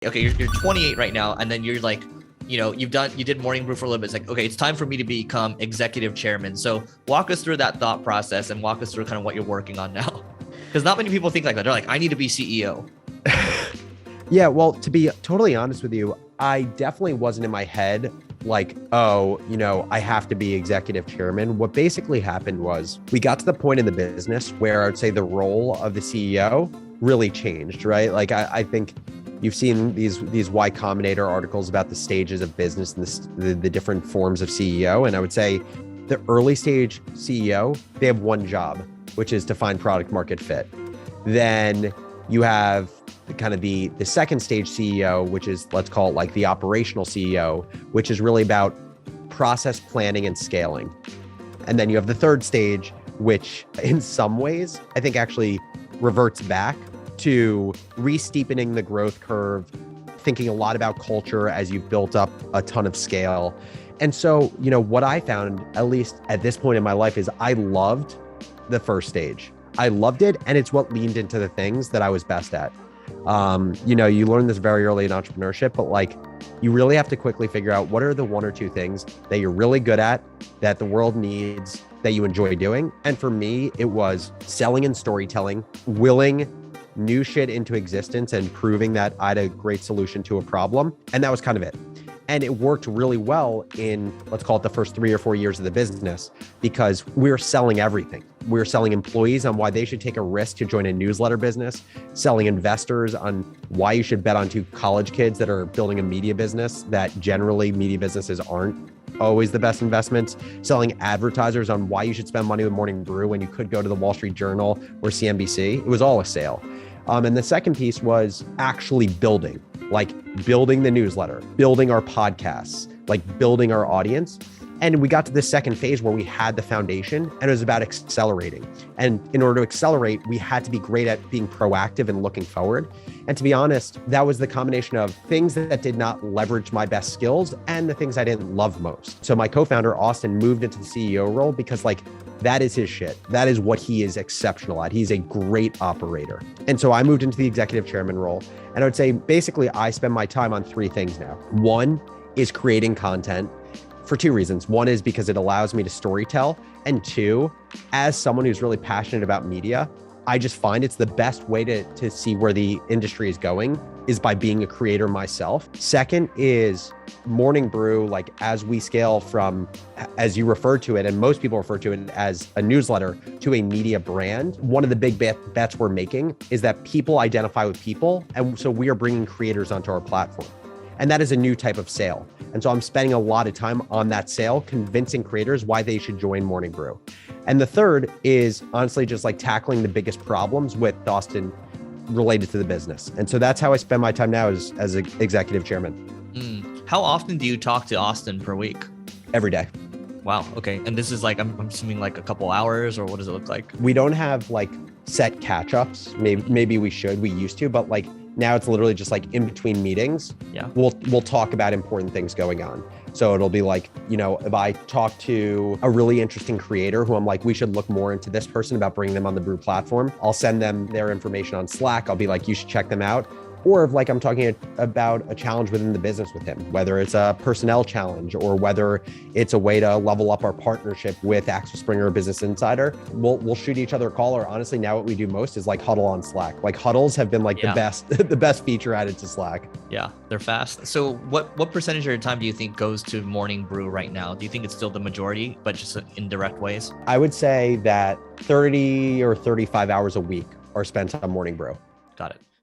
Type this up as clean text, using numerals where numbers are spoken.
Okay, you're 28 right now, and then you're like, you did Morning Brew for a little bit. It's like, okay, it's time for me to become executive chairman. So walk us through that thought process and walk us through kind of what you're working on now. Because not many people think like that. They're like, I need to be CEO. Yeah, well, to be totally honest with you, I definitely wasn't in my head like, oh, I have to be executive chairman. What basically happened was we got to the point in the business where I would say the role of the CEO really changed, right? Like I think you've seen these Y Combinator articles about the stages of business and the different forms of CEO. And I would say the early stage CEO, they have one job, which is to find product market fit. Then you have kind of the second stage CEO, which is, let's call it like the operational CEO, which is really about process planning and scaling. And then you have the third stage, which in some ways, I think actually reverts back to re-steepening the growth curve, thinking a lot about culture as you've built up a ton of scale. And so, what I found, at least at this point in my life, is I loved the first stage. I loved it. And it's what leaned into the things that I was best at. You learn this very early in entrepreneurship, but like you really have to quickly figure out what are the one or two things that you're really good at, that the world needs, that you enjoy doing. And for me, it was selling and storytelling, willing new shit into existence and proving that I had a great solution to a problem. And that was kind of it. And it worked really well in, let's call it the first 3 or 4 years of the business, because we're selling everything. We're selling employees on why they should take a risk to join a newsletter business, selling investors on why you should bet onto college kids that are building a media business, that generally media businesses aren't always the best investments, selling advertisers on why you should spend money with Morning Brew when you could go to the Wall Street Journal or CNBC. It was all a sale. And the second piece was actually building the newsletter, building our podcasts, like building our audience. And we got to the second phase where we had the foundation and it was about accelerating. And in order to accelerate, we had to be great at being proactive and looking forward. And to be honest, that was the combination of things that did not leverage my best skills and the things I didn't love most. So my co-founder, Austin, moved into the CEO role because that is his shit. That is what he is exceptional at. He's a great operator. And so I moved into the executive chairman role. And I would say, basically, I spend my time on 3 things now. One is creating content for 2 reasons. One is because it allows me to storytell. And 2, as someone who's really passionate about media, I just find it's the best way to see where the industry is going is by being a creator myself. Second is Morning Brew, as we scale from, as you refer to it, and most people refer to it as a newsletter, to a media brand. One of the big bets we're making is that people identify with people. And so we are bringing creators onto our platform. And that is a new type of sale. And so I'm spending a lot of time on that sale, convincing creators why they should join Morning Brew. And the third is honestly just tackling the biggest problems with Austin related to the business. And so that's how I spend my time now as executive chairman. How often do you talk to Austin per week? Every day. Wow. Okay. And this is I'm assuming a couple hours, or what does it look like? We don't have set catch-ups. Maybe we should, we used to, but now it's literally just in between meetings. Yeah. We'll talk about important things going on. So it'll be if I talk to a really interesting creator who I'm we should look more into this person about bringing them on the Brew platform, I'll send them their information on Slack. I'll be you should check them out. Or if I'm talking about a challenge within the business with him, whether it's a personnel challenge or whether it's a way to level up our partnership with Axel Springer or Business Insider, we'll shoot each other a call. Or honestly, now what we do most is huddle on Slack. Huddles have been the best feature added to Slack. Yeah, they're fast. So what percentage of your time do you think goes to Morning Brew right now? Do you think it's still the majority, but just in direct ways? I would say that 30 or 35 hours a week are spent on Morning Brew. Got it.